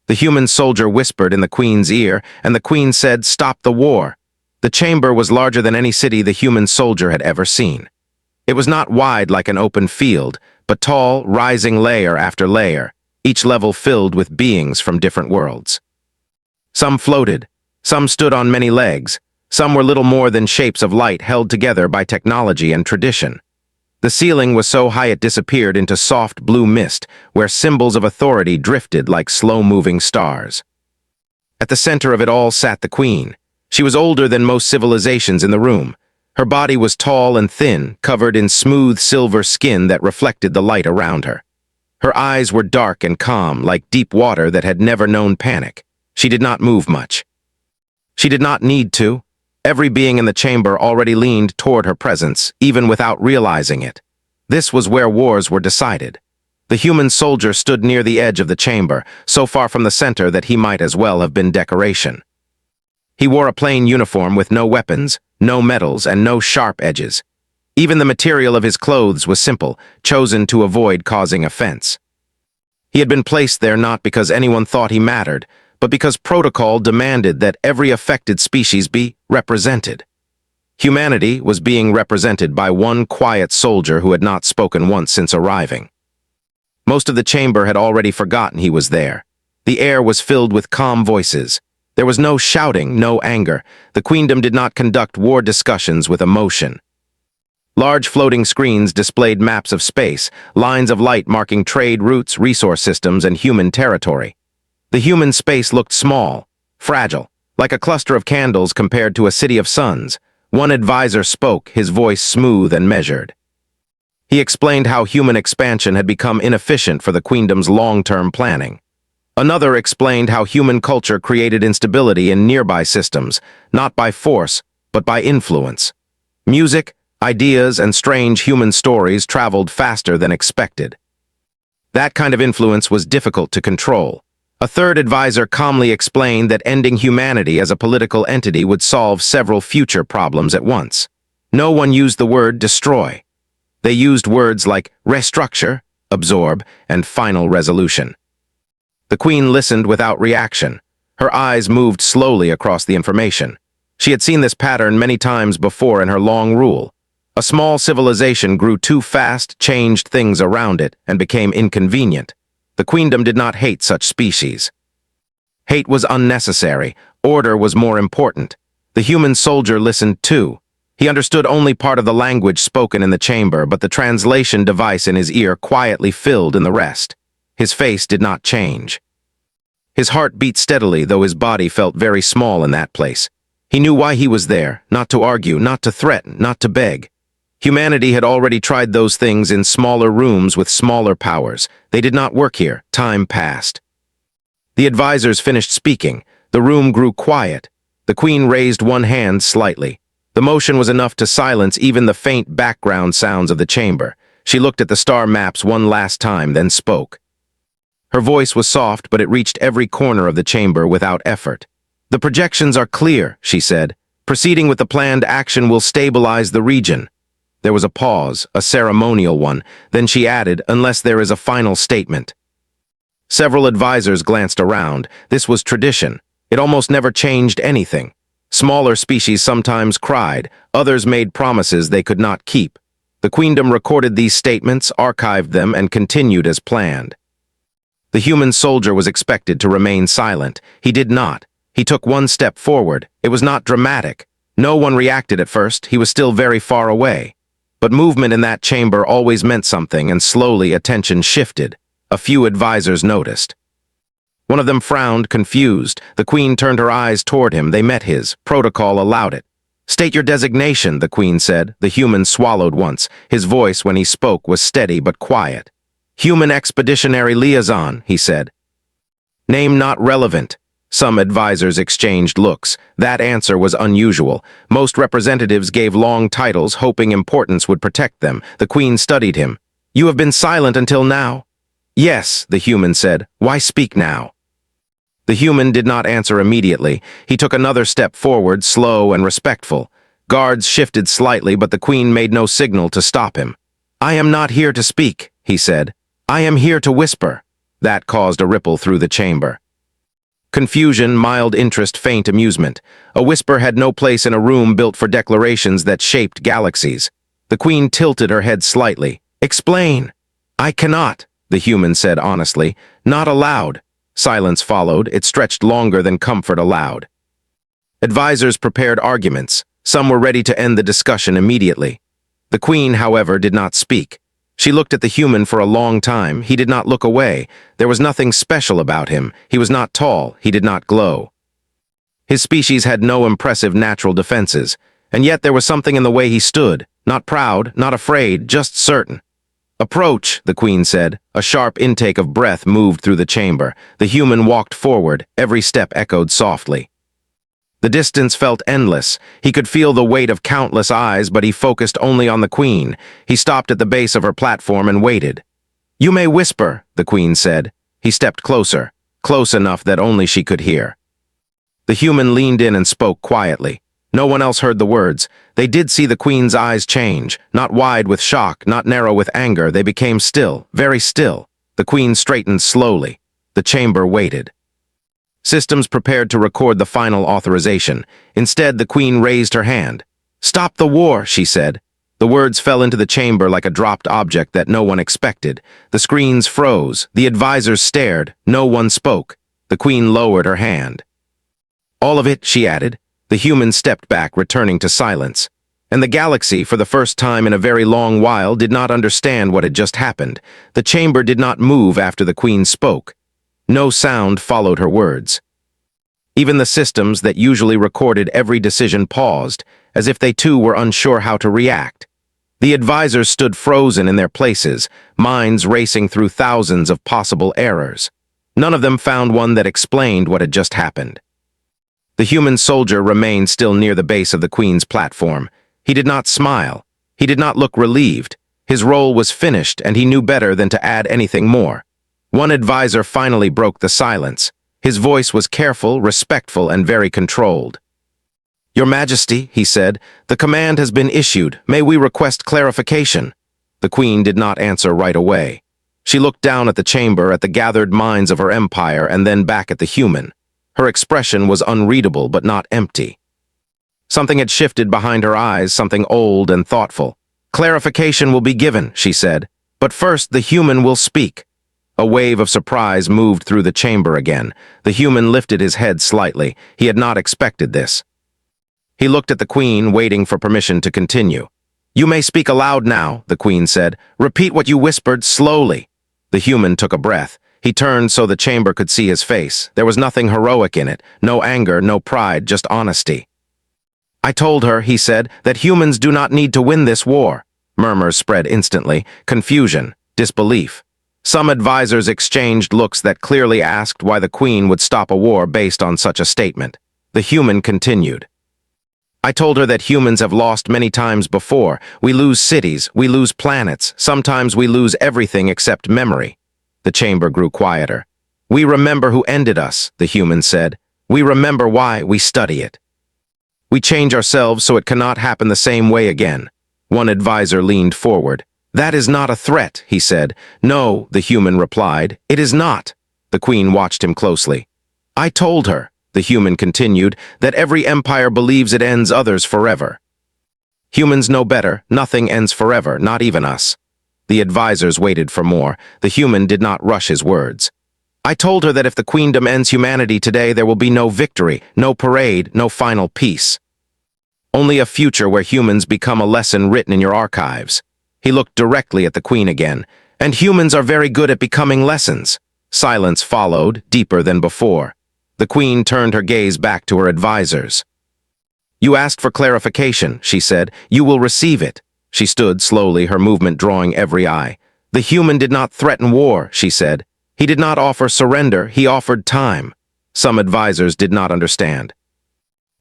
The human soldier whispered in the queen's ear, and the queen said, "Stop the war." The chamber was larger than any city the human soldier had ever seen. It was not wide like an open field, but tall, rising layer after layer, each level filled with beings from different worlds. Some floated, some stood on many legs, some were little more than shapes of light held together by technology and tradition. The ceiling was so high it disappeared into soft blue mist, where symbols of authority drifted like slow-moving stars. At the center of it all sat the queen. She was older than most civilizations in the room. Her body was tall and thin, covered in smooth silver skin that reflected the light around her. Her eyes were dark and calm, like deep water that had never known panic. She did not move much. She did not need to. Every being in the chamber already leaned toward her presence, even without realizing it. This was where wars were decided. The human soldier stood near the edge of the chamber, so far from the center that he might as well have been decoration. He wore a plain uniform with no weapons, no medals, and no sharp edges. Even the material of his clothes was simple, chosen to avoid causing offense. He had been placed there not because anyone thought he mattered, but because protocol demanded that every affected species be represented. Humanity was being represented by one quiet soldier who had not spoken once since arriving. Most of the chamber had already forgotten he was there. The air was filled with calm voices. There was no shouting, no anger. The queendom did not conduct war discussions with emotion. Large floating screens displayed maps of space, lines of light marking trade routes, resource systems, and human territory. The human space looked small, fragile, like a cluster of candles compared to a city of suns. One advisor spoke, his voice smooth and measured. He explained how human expansion had become inefficient for the queendom's long-term planning. Another explained how human culture created instability in nearby systems, not by force, but by influence. Music, ideas, and strange human stories traveled faster than expected. That kind of influence was difficult to control. A third advisor calmly explained that ending humanity as a political entity would solve several future problems at once. No one used the word destroy. They used words like restructure, absorb, and final resolution. The queen listened without reaction. Her eyes moved slowly across the information. She had seen this pattern many times before in her long rule. A small civilization grew too fast, changed things around it, and became inconvenient. The queendom did not hate such species. Hate was unnecessary. Order was more important. The human soldier listened too. He understood only part of the language spoken in the chamber, but the translation device in his ear quietly filled in the rest. His face did not change. His heart beat steadily, though his body felt very small in that place. He knew why he was there, not to argue, not to threaten, not to beg. Humanity had already tried those things in smaller rooms with smaller powers. They did not work here. Time passed. The advisors finished speaking. The room grew quiet. The queen raised one hand slightly. The motion was enough to silence even the faint background sounds of the chamber. She looked at the star maps one last time, then spoke. Her voice was soft, but it reached every corner of the chamber without effort. "The projections are clear," she said. "Proceeding with the planned action will stabilize the region." There was a pause, a ceremonial one. Then she added, "Unless there is a final statement." Several advisors glanced around. This was tradition. It almost never changed anything. Smaller species sometimes cried. Others made promises they could not keep. The queendom recorded these statements, archived them, and continued as planned. The human soldier was expected to remain silent. He did not. He took one step forward. It was not dramatic. No one reacted at first. He was still very far away. But movement in that chamber always meant something, and slowly attention shifted. A few advisors noticed. One of them frowned, confused. The queen turned her eyes toward him. They met his. Protocol allowed it. "State your designation," the queen said. The human swallowed once. His voice, when he spoke, was steady but quiet. "Human Expeditionary Liaison," he said. "Name not relevant." Some advisors exchanged looks. That answer was unusual. Most representatives gave long titles, hoping importance would protect them. The queen studied him. "You have been silent until now?" "Yes," the human said. "Why speak now?" The human did not answer immediately. He took another step forward, slow and respectful. Guards shifted slightly, but the queen made no signal to stop him. "I am not here to speak," he said. "I am here to whisper." That caused a ripple through the chamber. Confusion, mild interest, faint amusement. A whisper had no place in a room built for declarations that shaped galaxies. The queen tilted her head slightly. "Explain." "I cannot," the human said honestly. "Not aloud." Silence followed. It stretched longer than comfort allowed. Advisors prepared arguments. Some were ready to end the discussion immediately. The queen, however, did not speak. She looked at the human for a long time. He did not look away. There was nothing special about him. He was not tall. He did not glow. His species had no impressive natural defenses, and yet there was something in the way he stood. Not proud, not afraid, just certain. "Approach," the queen said. A sharp intake of breath moved through the chamber. The human walked forward. Every step echoed softly. The distance felt endless. He could feel the weight of countless eyes, but he focused only on the queen. He stopped at the base of her platform and waited. "You may whisper," the queen said. He stepped closer, close enough that only she could hear. The human leaned in and spoke quietly. No one else heard the words. They did see the queen's eyes change, not wide with shock, not narrow with anger. They became still, very still. The queen straightened slowly. The chamber waited. Systems prepared to record the final authorization. Instead, the queen raised her hand. "Stop the war," she said. The words fell into the chamber like a dropped object that no one expected. The screens froze. The advisors stared. No one spoke. The queen lowered her hand. "All of it," she added. The human stepped back, returning to silence. And the galaxy, for the first time in a very long while, did not understand what had just happened. The chamber did not move after the queen spoke. No sound followed her words. Even the systems that usually recorded every decision paused, as if they too were unsure how to react. The advisors stood frozen in their places, minds racing through thousands of possible errors. None of them found one that explained what had just happened. The human soldier remained still near the base of the queen's platform. He did not smile. He did not look relieved. His role was finished, and he knew better than to add anything more. One advisor finally broke the silence. His voice was careful, respectful, and very controlled. "Your Majesty," he said, "the command has been issued. May we request clarification?" The queen did not answer right away. She looked down at the chamber, at the gathered minds of her empire, and then back at the human. Her expression was unreadable but not empty. Something had shifted behind her eyes, something old and thoughtful. "Clarification will be given," she said, "but first the human will speak." A wave of surprise moved through the chamber again. The human lifted his head slightly. He had not expected this. He looked at the queen, waiting for permission to continue. "You may speak aloud now," the queen said. "Repeat what you whispered slowly." The human took a breath. He turned so the chamber could see his face. There was nothing heroic in it. No anger, no pride, just honesty. "I told her," he said, "that humans do not need to win this war." Murmurs spread instantly. Confusion, disbelief. Some advisors exchanged looks that clearly asked why the queen would stop a war based on such a statement. The human continued. "I told her that humans have lost many times before. We lose cities, we lose planets, sometimes we lose everything except memory." The chamber grew quieter. "We remember who ended us," the human said. "We remember why we study it. We change ourselves so it cannot happen the same way again." One advisor leaned forward. "That is not a threat," he said. "No," the human replied. "It is not." The queen watched him closely. "I told her," the human continued, "that every empire believes it ends others forever. Humans know better. Nothing ends forever, not even us." The advisors waited for more. The human did not rush his words. "I told her that if the queendom ends humanity today, there will be no victory, no parade, no final peace. Only a future where humans become a lesson written in your archives." He looked directly at the queen again. "And humans are very good at becoming lessons." Silence followed, deeper than before. The queen turned her gaze back to her advisors. "You asked for clarification," she said. "You will receive it." She stood slowly, her movement drawing every eye. "The human did not threaten war," she said. "He did not offer surrender, he offered time." Some advisors did not understand.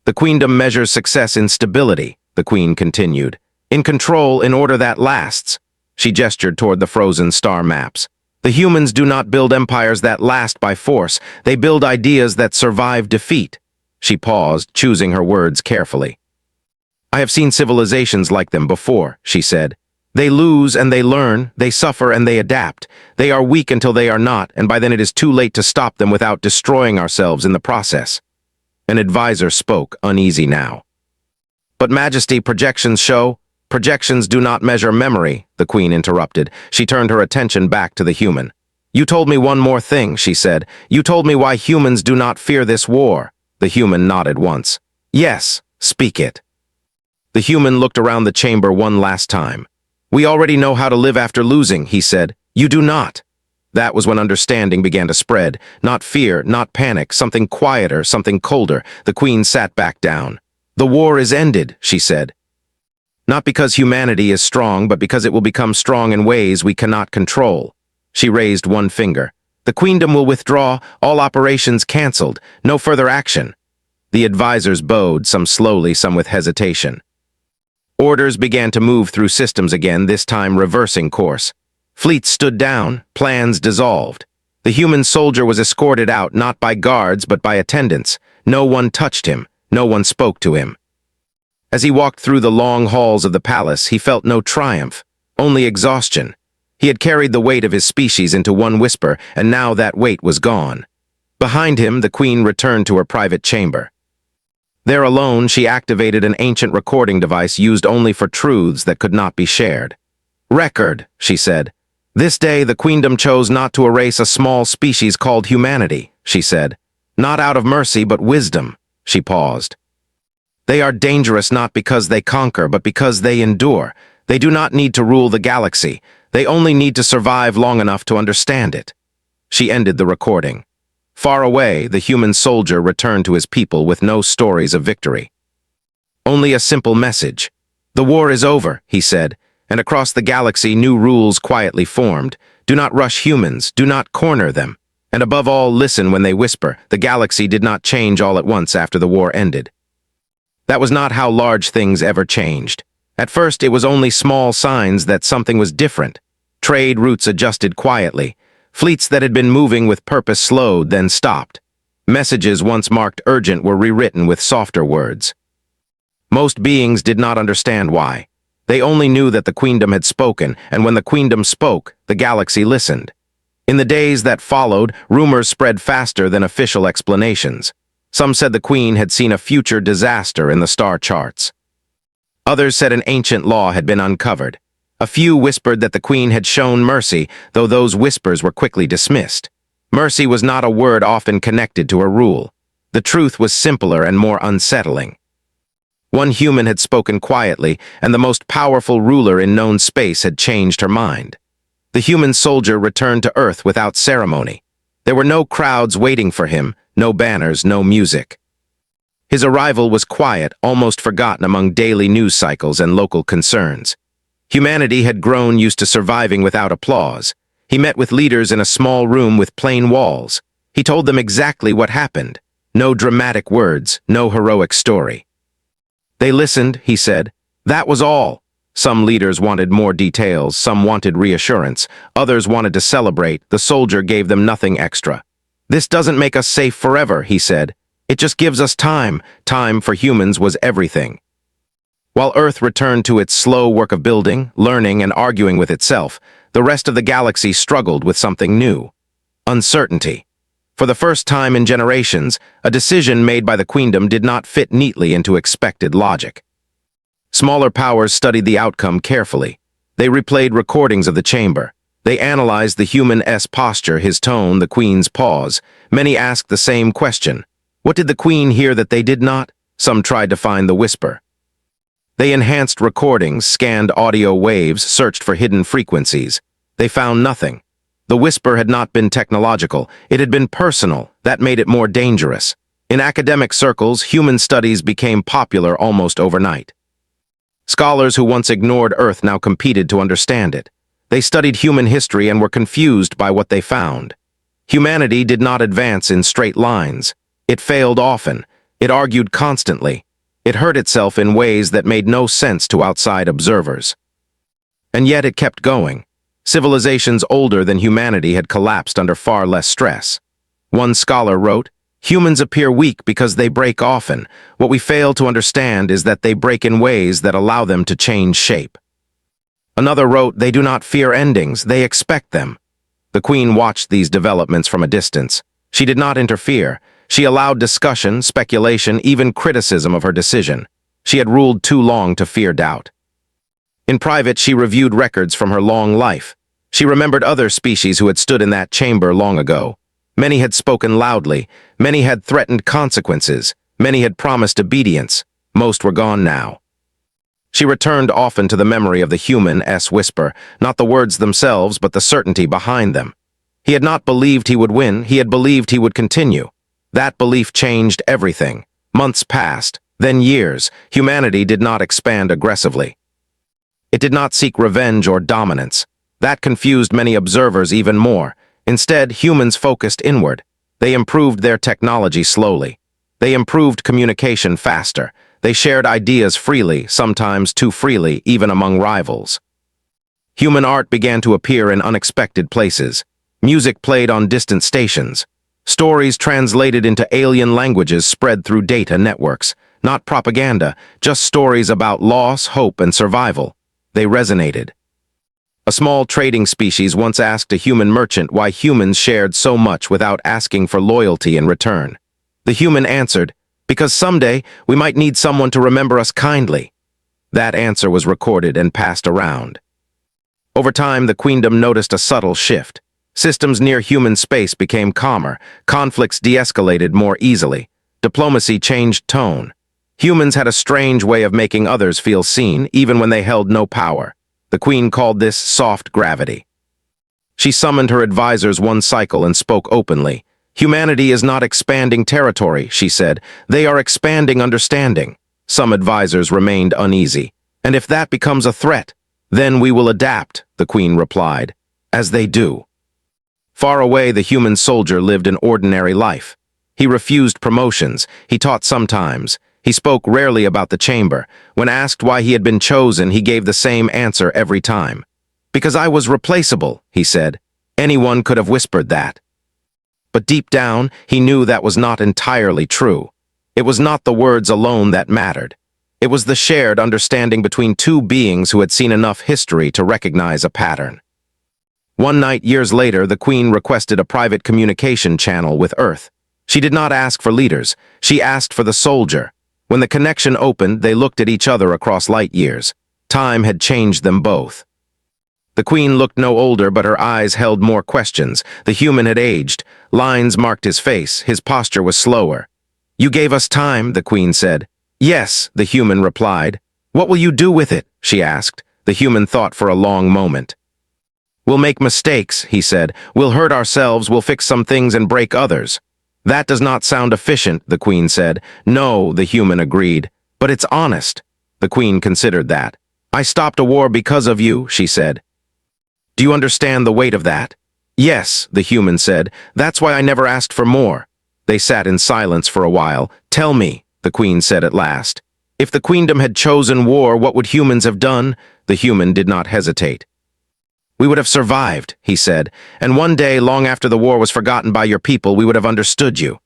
"The queendom measures success in stability," the queen continued. "In control, in order that lasts." She gestured toward the frozen star maps. "The humans do not build empires that last by force. They build ideas that survive defeat." She paused, choosing her words carefully. "I have seen civilizations like them before," she said. They lose and they learn, they suffer and they adapt. They are weak until they are not, and by then it is too late to stop them without destroying ourselves in the process. An advisor spoke, uneasy now. But Majesty, projections show. Projections do not measure memory, the Queen interrupted. She turned her attention back to the human. You told me one more thing, she said. You told me why humans do not fear this war. The human nodded once. Yes, speak it. The human looked around the chamber one last time. We already know how to live after losing, he said. You do not. That was when understanding began to spread. Not fear, not panic, something quieter, something colder. The Queen sat back down. The war is ended, she said. Not because humanity is strong, but because it will become strong in ways we cannot control. She raised one finger. The Queendom will withdraw, all operations cancelled, no further action. The advisors bowed, some slowly, some with hesitation. Orders began to move through systems again, this time reversing course. Fleets stood down, plans dissolved. The human soldier was escorted out not by guards but by attendants. No one touched him, no one spoke to him. As he walked through the long halls of the palace, he felt no triumph, only exhaustion. He had carried the weight of his species into one whisper, and now that weight was gone. Behind him, the Queen returned to her private chamber. There alone, she activated an ancient recording device used only for truths that could not be shared. Record, she said. This day, the Queendom chose not to erase a small species called humanity, she said. Not out of mercy, but wisdom. She paused. They are dangerous not because they conquer, but because they endure. They do not need to rule the galaxy. They only need to survive long enough to understand it. She ended the recording. Far away, the human soldier returned to his people with no stories of victory. Only a simple message. The war is over, he said, and across the galaxy new rules quietly formed. Do not rush humans, do not corner them. And above all, listen when they whisper. The galaxy did not change all at once after the war ended. That was not how large things ever changed. At first, it was only small signs that something was different. Trade routes adjusted quietly. Fleets that had been moving with purpose slowed, then stopped. Messages once marked urgent were rewritten with softer words. Most beings did not understand why. They only knew that the Queendom had spoken, and when the Queendom spoke, the galaxy listened. In the days that followed, rumors spread faster than official explanations. Some said the Queen had seen a future disaster in the star charts. Others said an ancient law had been uncovered. A few whispered that the Queen had shown mercy, though those whispers were quickly dismissed. Mercy was not a word often connected to her rule. The truth was simpler and more unsettling. One human had spoken quietly, and the most powerful ruler in known space had changed her mind. The human soldier returned to Earth without ceremony. There were no crowds waiting for him, no banners, no music. His arrival was quiet, almost forgotten among daily news cycles and local concerns. Humanity had grown used to surviving without applause. He met with leaders in a small room with plain walls. He told them exactly what happened. No dramatic words, no heroic story. They listened, he said. That was all. Some leaders wanted more details, some wanted reassurance, others wanted to celebrate. The soldier gave them nothing extra. This doesn't make us safe forever, he said. It just gives us time. Time for humans was everything. While Earth returned to its slow work of building, learning, and arguing with itself, the rest of the galaxy struggled with something new. Uncertainty. For the first time in generations, a decision made by the Queendom did not fit neatly into expected logic. Smaller powers studied the outcome carefully. They replayed recordings of the chamber. They analyzed the human-s posture, his tone, the Queen's pause. Many asked the same question. What did the Queen hear that they did not? Some tried to find the whisper. They enhanced recordings, scanned audio waves, searched for hidden frequencies. They found nothing. The whisper had not been technological. It had been personal. That made it more dangerous. In academic circles, human studies became popular almost overnight. Scholars who once ignored Earth now competed to understand it. They studied human history and were confused by what they found. Humanity did not advance in straight lines. It failed often. It argued constantly. It hurt itself in ways that made no sense to outside observers. And yet it kept going. Civilizations older than humanity had collapsed under far less stress. One scholar wrote, "Humans appear weak because they break often. What we fail to understand is that they break in ways that allow them to change shape." Another wrote, "They do not fear endings, they expect them." The queen watched these developments from a distance. She did not interfere. She allowed discussion, speculation, even criticism of her decision. She had ruled too long to fear doubt. In private, she reviewed records from her long life. She remembered other species who had stood in that chamber long ago. Many had spoken loudly. Many had threatened consequences. Many had promised obedience. Most were gone now. She returned often to the memory of the human's whisper, not the words themselves, but the certainty behind them. He had not believed he would win, he had believed he would continue. That belief changed everything. Months passed, then years. Humanity did not expand aggressively. It did not seek revenge or dominance. That confused many observers even more. Instead, humans focused inward. They improved their technology slowly. They improved communication faster. They shared ideas freely, sometimes too freely, even among rivals. Human art began to appear in unexpected places. Music played on distant stations. Stories translated into alien languages spread through data networks. Not propaganda, just stories about loss, hope, and survival. They resonated. A small trading species once asked a human merchant why humans shared so much without asking for loyalty in return. The human answered, "Because someday we might need someone to remember us kindly." That answer was recorded and passed around. Over time, the queendom noticed a subtle shift. Systems near human space became calmer. Conflicts de-escalated more easily. Diplomacy changed tone. Humans had a strange way of making others feel seen, even when they held no power. The queen called this soft gravity. She summoned her advisors one cycle and spoke openly. "Humanity is not expanding territory," she said. "They are expanding understanding." Some advisors remained uneasy. "And if that becomes a threat, then we will adapt," the queen replied. "As they do." Far away, the human soldier lived an ordinary life. He refused promotions. He taught sometimes. He spoke rarely about the chamber. When asked why he had been chosen, he gave the same answer every time. "Because I was replaceable," he said. Anyone could have whispered that. But deep down, he knew that was not entirely true. It was not the words alone that mattered. It was the shared understanding between two beings who had seen enough history to recognize a pattern. One night, years later, the queen requested a private communication channel with Earth. She did not ask for leaders. She asked for the soldier. When the connection opened, they looked at each other across light years. Time had changed them both. The queen looked no older, but her eyes held more questions. The human had aged. Lines marked his face. His posture was slower. "You gave us time," the queen said. "Yes," the human replied. "What will you do with it?" she asked. The human thought for a long moment. "We'll make mistakes," he said. "We'll hurt ourselves, we'll fix some things and break others." "That does not sound efficient," the queen said. "No," the human agreed. "But it's honest." The queen considered that. "I stopped a war because of you," she said. "Do you understand the weight of that?" "Yes," the human said. "That's why I never asked for more." They sat in silence for a while. "Tell me," the queen said at last. "If the queendom had chosen war, what would humans have done?" The human did not hesitate. "We would have survived," he said, "and one day, long after the war was forgotten by your people, we would have understood you."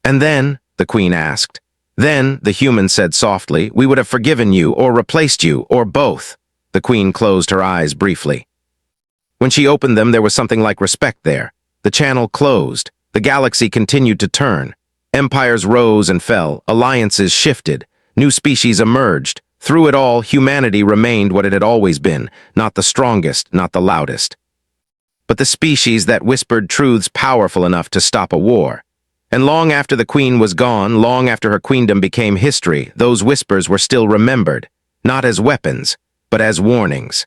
"And then?" the queen asked. "Then," the human said softly, "we would have forgiven you, or replaced you, or both." The queen closed her eyes briefly. When she opened them, there was something like respect there. The channel closed. The galaxy continued to turn. Empires rose and fell. Alliances shifted. New species emerged. Through it all, humanity remained what it had always been, not the strongest, not the loudest, but the species that whispered truths powerful enough to stop a war. And long after the queen was gone, long after her queendom became history, those whispers were still remembered, not as weapons, but as warnings.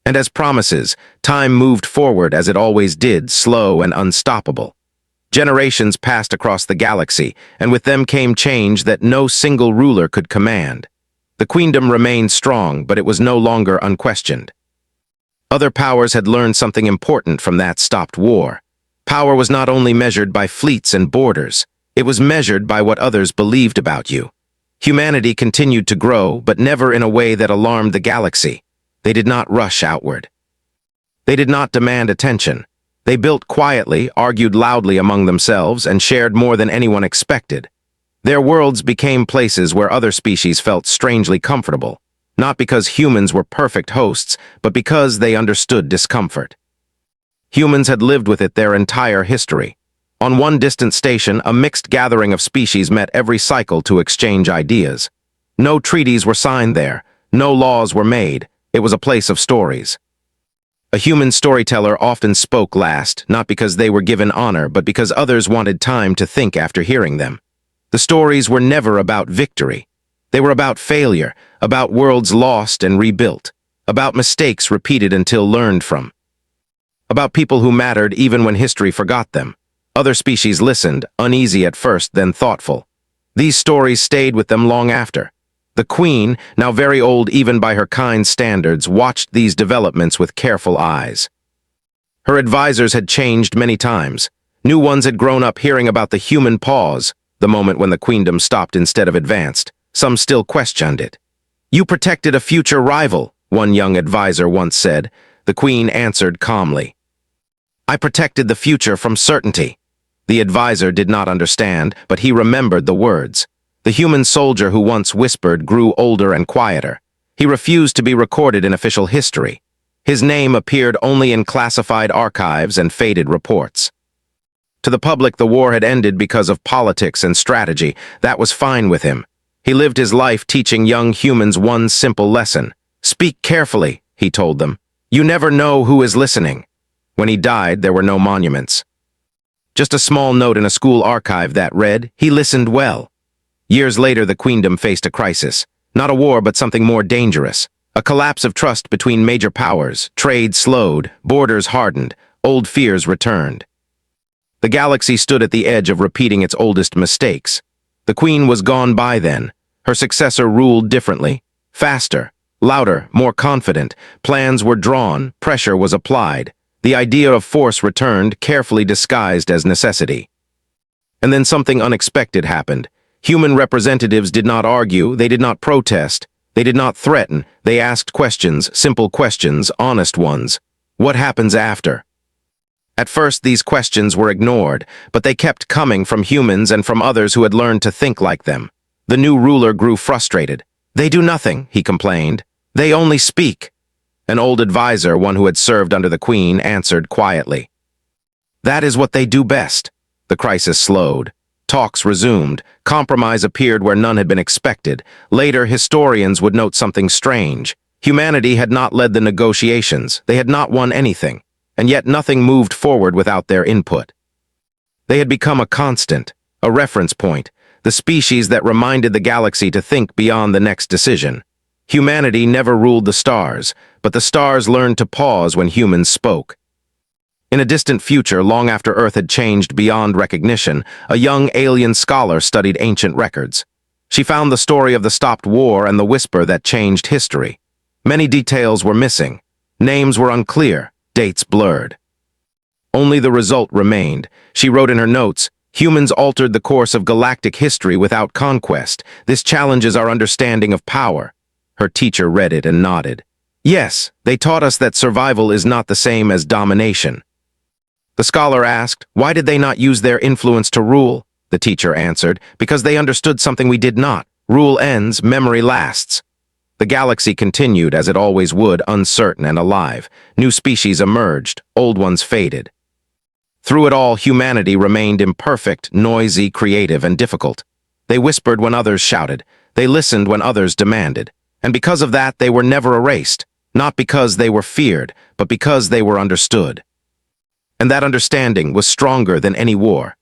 And as promises, time moved forward as it always did, slow and unstoppable. Generations passed across the galaxy, and with them came change that no single ruler could command. The queendom remained strong, but it was no longer unquestioned. Other powers had learned something important from that stopped war. Power was not only measured by fleets and borders, it was measured by what others believed about you. Humanity continued to grow, but never in a way that alarmed the galaxy. They did not rush outward. They did not demand attention. They built quietly, argued loudly among themselves, and shared more than anyone expected. Their worlds became places where other species felt strangely comfortable. not because humans were perfect hosts, but because they understood discomfort. Humans had lived with it their entire history. On one distant station, a mixed gathering of species met every cycle to exchange ideas. No treaties were signed there, no laws were made. It was a place of stories. A human storyteller often spoke last, not because they were given honor, but because others wanted time to think after hearing them. The stories were never about victory. They were about failure, about worlds lost and rebuilt, about mistakes repeated until learned from, about people who mattered even when history forgot them. Other species listened, uneasy at first, then thoughtful. These stories stayed with them long after. The queen, now very old even by her kind standards, watched these developments with careful eyes. Her advisors had changed many times. New ones had grown up hearing about the human pause, the moment when the queendom stopped instead of advanced. Some still questioned it. "You protected a future rival," one young advisor once said. The queen answered calmly, "I protected the future from certainty." The advisor did not understand, but he remembered the words. The human soldier who once whispered grew older and quieter. He refused to be recorded in official history. His name appeared only in classified archives and faded reports. To the public, the war had ended because of politics and strategy. That was fine with him. He lived his life teaching young humans one simple lesson. "Speak carefully," he told them. "You never know who is listening." When he died, there were no monuments. Just a small note in a school archive that read, "He listened well." Years later, the queendom faced a crisis. Not a war, but something more dangerous. A collapse of trust between major powers. Trade slowed, borders hardened, old fears returned. The galaxy stood at the edge of repeating its oldest mistakes. The queen was gone by then. Her successor ruled differently. Faster, louder, more confident. Plans were drawn, pressure was applied. The idea of force returned, carefully disguised as necessity. And then something unexpected happened. Human representatives did not argue, they did not protest, they did not threaten, they asked questions, simple questions, honest ones. What happens after? At first, these questions were ignored, but they kept coming from humans and from others who had learned to think like them. The new ruler grew frustrated. "They do nothing," he complained. "They only speak." An old advisor, one who had served under the queen, answered quietly, "That is what they do best." The crisis slowed. Talks resumed. Compromise appeared where none had been expected. Later, historians would note something strange. Humanity had not led the negotiations. They had not won anything. And yet nothing moved forward without their input. They had become a constant, a reference point, the species that reminded the galaxy to think beyond the next decision. Humanity never ruled the stars, but the stars learned to pause when humans spoke. In a distant future, long after Earth had changed beyond recognition, a young alien scholar studied ancient records. She found the story of the stopped war and the whisper that changed history. Many details were missing. Names were unclear, dates blurred. Only the result remained. She wrote in her notes, "Humans altered the course of galactic history without conquest. This challenges our understanding of power." Her teacher read it and nodded. "Yes, they taught us that survival is not the same as domination." The scholar asked, "Why did they not use their influence to rule?" The teacher answered, "Because they understood something we did not. Rule ends, memory lasts." The galaxy continued, as it always would, uncertain and alive. New species emerged, old ones faded. Through it all, humanity remained imperfect, noisy, creative, and difficult. They whispered when others shouted. They listened when others demanded. And because of that, they were never erased. Not because they were feared, but because they were understood. And that understanding was stronger than any war.